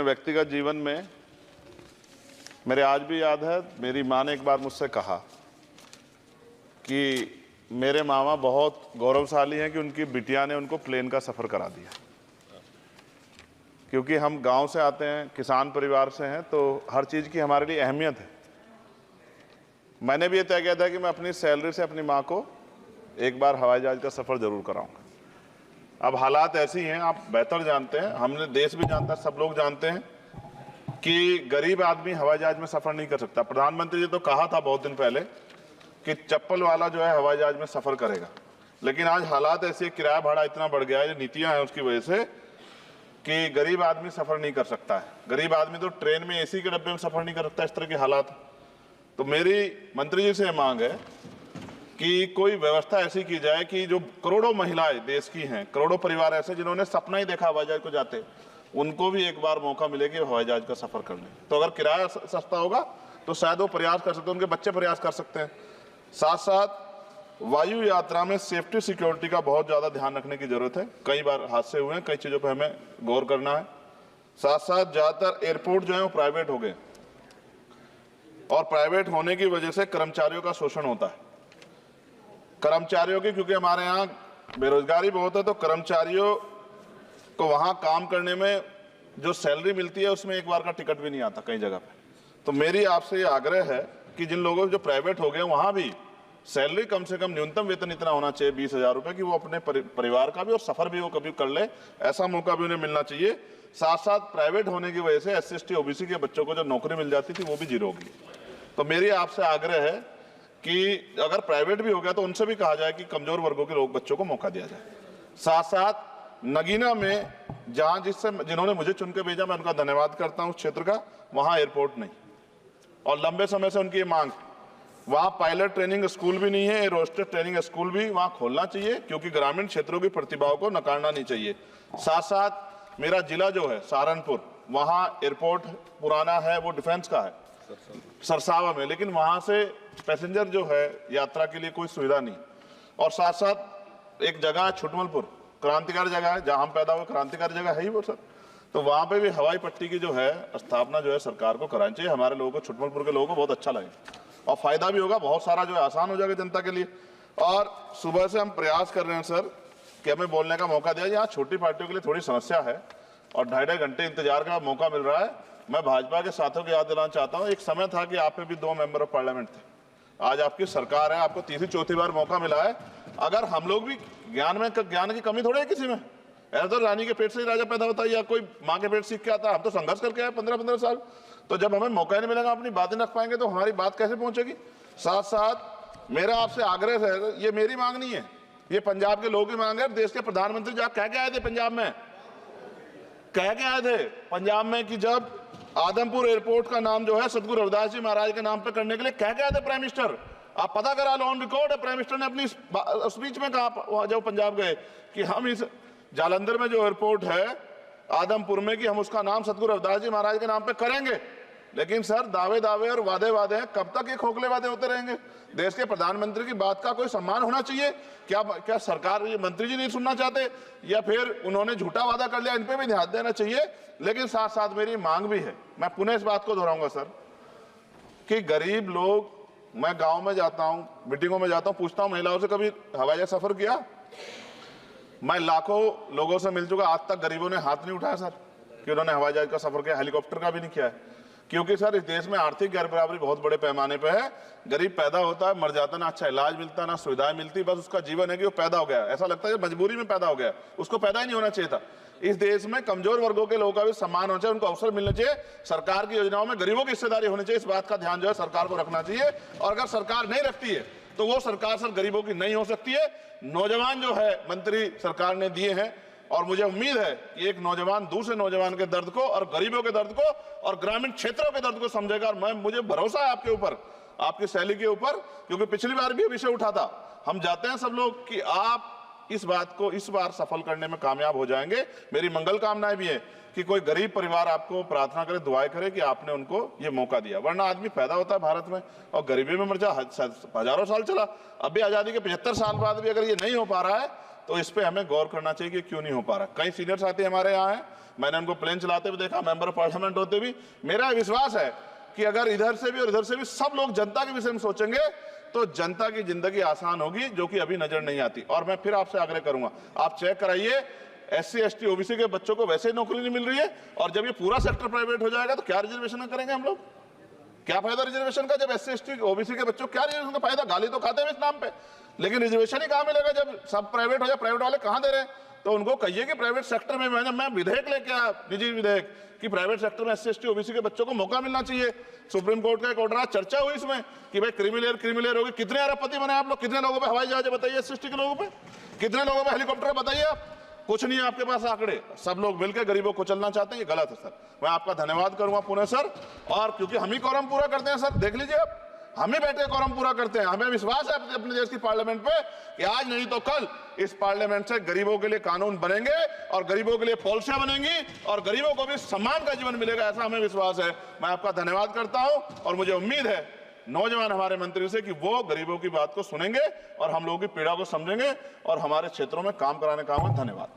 व्यक्तिगत जीवन में मेरे आज भी याद है, मेरी माँ ने एक बार मुझसे कहा कि मेरे मामा बहुत गौरवशाली हैं कि उनकी बिटिया ने उनको प्लेन का सफ़र करा दिया। क्योंकि हम गांव से आते हैं, किसान परिवार से हैं, तो हर चीज़ की हमारे लिए अहमियत है। मैंने भी ये तय किया था कि मैं अपनी सैलरी से अपनी माँ को एक बार हवाई जहाज़ का सफ़र ज़रूर कराऊंगा। अब हालात ऐसी हैं, आप बेहतर जानते हैं, हमने देश भी जानता है, सब लोग जानते हैं कि गरीब आदमी हवाई जहाज़ में सफ़र नहीं कर सकता। प्रधानमंत्री जी तो कहा था बहुत दिन पहले कि चप्पल वाला जो है हवाई जहाज़ में सफ़र करेगा, लेकिन आज हालात ऐसे, किराया भाड़ा इतना बढ़ गया है, जो नीतियाँ हैं उसकी वजह से, कि गरीब आदमी सफ़र नहीं कर सकता है। गरीब आदमी तो ट्रेन में एसी के डब्बे में सफ़र नहीं कर सकता, इस तरह के हालात। तो मेरी मंत्री जी से मांग है कि कोई व्यवस्था ऐसी की जाए कि जो करोड़ों महिलाएं देश की हैं, करोड़ों परिवार ऐसे जिन्होंने सपना ही देखा हवाई जहाज को जाते, उनको भी एक बार मौका मिले कि हवाई जहाज का सफ़र कर लें। तो अगर किराया सस्ता होगा तो शायद वो प्रयास कर सकते हैं, उनके बच्चे प्रयास कर सकते हैं। साथ साथ वायु यात्रा में सेफ्टी सिक्योरिटी का बहुत ज़्यादा ध्यान रखने की जरूरत है। कई बार हादसे हुए हैं, कई चीज़ों पर हमें गौर करना है। साथ साथ ज़्यादातर एयरपोर्ट जो है वो प्राइवेट हो गए, और प्राइवेट होने की वजह से कर्मचारियों का शोषण होता है। कर्मचारियों की, क्योंकि हमारे यहाँ बेरोजगारी बहुत है, तो कर्मचारियों को वहाँ काम करने में जो सैलरी मिलती है उसमें एक बार का टिकट भी नहीं आता कई जगह पे। तो मेरी आपसे ये आग्रह है कि जिन लोगों जो प्राइवेट हो गए वहाँ भी सैलरी कम से कम न्यूनतम वेतन इतना होना चाहिए 20,000 रुपये, कि वो अपने परिवार का भी और सफ़र भी वो कभी कर ले, ऐसा मौका भी उन्हें मिलना चाहिए। साथ साथ प्राइवेट होने की वजह से SC ST OBC के बच्चों को जो नौकरी मिल जाती थी वो भी जीरो होगी। तो मेरी आपसे आग्रह है कि अगर प्राइवेट भी हो गया तो उनसे भी कहा जाए कि कमजोर वर्गों के लोग बच्चों को मौका दिया जाए। साथ साथ नगीना में जहाँ जिन्होंने मुझे चुन के भेजा, मैं उनका धन्यवाद करता हूँ उस क्षेत्र का, वहाँ एयरपोर्ट नहीं, और लंबे समय से उनकी ये मांग, वहाँ पायलट ट्रेनिंग स्कूल भी नहीं है, एरोस्टेस ट्रेनिंग स्कूल भी वहाँ खोलना चाहिए, क्योंकि ग्रामीण क्षेत्रों की प्रतिभाओं को नकारना नहीं चाहिए। साथ साथ मेरा जिला जो है सहारनपुर, वहाँ एयरपोर्ट पुराना है, वो डिफेंस का है सरसावा में, लेकिन वहाँ से पैसेंजर जो है यात्रा के लिए कोई सुविधा नहीं। और साथ साथ एक जगह है छुटमलपुर, क्रांतिकारी जगह है, जहाँ हम पैदा हुए, क्रांतिकारी जगह है ही वो सर। तो वहाँ पे भी हवाई पट्टी की जो है स्थापना जो है सरकार को करानी चाहिए। हमारे लोगों को, छुटमलपुर के लोगों को बहुत अच्छा लगेगा और फायदा भी होगा, बहुत सारा जो है आसान हो जाएगा जनता के लिए। और सुबह से हम प्रयास कर रहे हैं सर कि हमें बोलने का मौका दिया। यहाँ छोटी पार्टियों के लिए थोड़ी समस्या है और 2.5 घंटे इंतजार का मौका मिल रहा है। मैं भाजपा के साथियों को याद दिलाना चाहता हूँ, एक समय था कि आप पे भी 2 मेंबर ऑफ पार्लियामेंट थे, आज आपकी सरकार है, आपको तीसरी चौथी बार मौका मिला है। अगर हम लोग भी ज्ञान की कमी थोड़ी है किसी में, ऐसा तो रानी के पेट से ही राजा पैदा होता है या कोई माँ के पेट सीख के आता है। हम तो संघर्ष करके आए 15-15 साल, तो जब हमें मौका नहीं मिलेगा, अपनी बातें रख पाएंगे तो हमारी बात कैसे पहुंचेगी। साथ साथ मेरा आपसे आग्रह है, ये मेरी मांग नहीं है, ये पंजाब के लोगों की मांग है। देश के प्रधानमंत्री जब कह के आए थे पंजाब में, कह के आए थे पंजाब में कि जब आदमपुर एयरपोर्ट का नाम जो है सतगुरु रविदास जी महाराज के नाम पे करने के लिए कह के आए थे प्राइम मिनिस्टर। आप पता करा लो, ऑन रिकॉर्ड है, प्राइम मिनिस्टर ने अपनी स्पीच में कहा जब पंजाब गए कि हम इस जालंधर में जो एयरपोर्ट है आदमपुर में, कि हम उसका नाम सतगुरु रविदास जी महाराज के नाम पे करेंगे। लेकिन सर दावे और वादे हैं, कब तक ये खोखले वादे होते रहेंगे। देश के प्रधानमंत्री की बात का कोई सम्मान होना चाहिए। क्या सरकार, ये मंत्री जी नहीं सुनना चाहते, या फिर उन्होंने झूठा वादा कर लिया, इन पे भी ध्यान देना चाहिए। लेकिन साथ साथ मेरी मांग भी है, मैं पुनः इस बात को दोहराऊंगा सर, कि गरीब लोग, मैं गांव में जाता हूं, मीटिंगों में जाता हूं, पूछता हूं महिलाओं से, कभी हवाई जहाज सफर किया? मैं लाखों लोगों से मिल चुका, आज तक गरीबों ने हाथ नहीं उठाया सर कि उन्होंने हवाई जहाज का सफर किया, हेलीकॉप्टर का भी नहीं किया है। क्योंकि सर इस देश में आर्थिक गैर बराबरी बहुत बड़े पैमाने पे है। गरीब पैदा होता है, मर जाता, ना अच्छा इलाज मिलता, ना सुविधाएं मिलती, बस उसका जीवन है कि वो पैदा हो गया, ऐसा लगता है मजबूरी में पैदा हो गया, उसको पैदा ही नहीं होना चाहिए था। इस देश में कमजोर वर्गों के लोगों का भी सम्मान होना चाहिए, उनको अवसर मिलना चाहिए। सरकार की योजनाओं में गरीबों की हिस्सेदारी होनी चाहिए, इस बात का ध्यान जो है सरकार को रखना चाहिए। और अगर सरकार नहीं रखती है तो वो सरकार सर गरीबों की नहीं हो सकती है। नौजवान जो है मंत्री सरकार ने दिए हैं, और मुझे उम्मीद है कि एक नौजवान दूसरे नौजवान के दर्द को और गरीबों के दर्द को और ग्रामीण क्षेत्रों के दर्द को समझेगा। और मुझे भरोसा है आपके ऊपर, आपकी शैली के ऊपर, क्योंकि पिछली बार भी विषय उठा था। हम जाते हैं सब लोग कि आप इस बात को इस बार सफल करने में कामयाब हो जाएंगे। मेरी मंगल कामनाएं भी है कि कोई गरीब परिवार आपको प्रार्थना करे, दुआएं करे कि आपने उनको ये मौका दिया। वरना आदमी पैदा होता है भारत में और गरीबी में मर जा, हजारों साल चला। अभी आजादी के 75 साल बाद भी अगर ये नहीं हो पा रहा है तो इस पे हमें गौर करना चाहिए कि क्यों नहीं हो पा रहा। कई सीनियर साथी हमारे यहाँ हैं, मैंने उनको प्लेन चलाते हुए देखा, मेंबर ऑफ पार्लियामेंट होते भी। मेरा विश्वास है कि अगर इधर से भी और इधर से भी सब लोग जनता के विषय में सोचेंगे तो जनता की जिंदगी आसान होगी, जो कि अभी नजर नहीं आती। और मैं फिर आपसे आग्रह करूंगा, आप चेक कराइए, SC ST OBC के बच्चों को वैसे ही नौकरी नहीं मिल रही है, और जब ये पूरा सेक्टर प्राइवेट हो जाएगा तो क्या रिजर्वेशन करेंगे हम लोग? क्या फायदा रिजर्वेशन का? जब SC ST OBC के बच्चों क्या रिजर्वेशन का फायदा? गाली तो खाते हैं इस नाम पे, लेकिन रिजर्वेशन ही कहां मिलेगा जब सब प्राइवेट हो जाए? प्राइवेट वाले कहां दे रहे हैं? तो उनको कहिए कि प्राइवेट सेक्टर में मैं विधेयक लेके आया, निजी विधेयक, कि प्राइवेट सेक्टर में SC ST OBC के बच्चों को मौका मिलना चाहिए। सुप्रीम कोर्ट का एक ऑर्डर, चर्चा हुई इसमें कि भाई क्रिमिलेयर होगी। कितने अरबपति बने आप लोग? कितने लोगों पे हवाई जहाज बताइए? SC ST के लोगों पे कितने लोगों पे हेलीकॉप्टर बताइए? आप कुछ नहीं है आपके पास आंकड़े। सब लोग मिलकर गरीबों को चलना चाहते हैं, ये गलत है सर। मैं आपका धन्यवाद करूंगा पुणे सर, और क्योंकि हम ही कोरम पूरा करते हैं सर, देख लीजिए आप, हम ही बैठे कोरम पूरा करते हैं। हमें विश्वास है अपने देश की पार्लियामेंट पे कि आज नहीं तो कल इस पार्लियामेंट से गरीबों के लिए कानून बनेंगे और गरीबों के लिए पॉलिसियां बनेंगी और गरीबों को भी सम्मान का जीवन मिलेगा, ऐसा हमें विश्वास है। मैं आपका धन्यवाद करता हूं और मुझे उम्मीद है नौजवान हमारे मंत्री से कि वो गरीबों की बात को सुनेंगे और हम लोगों की पीड़ा को समझेंगे और हमारे क्षेत्रों में काम कराने का। धन्यवाद।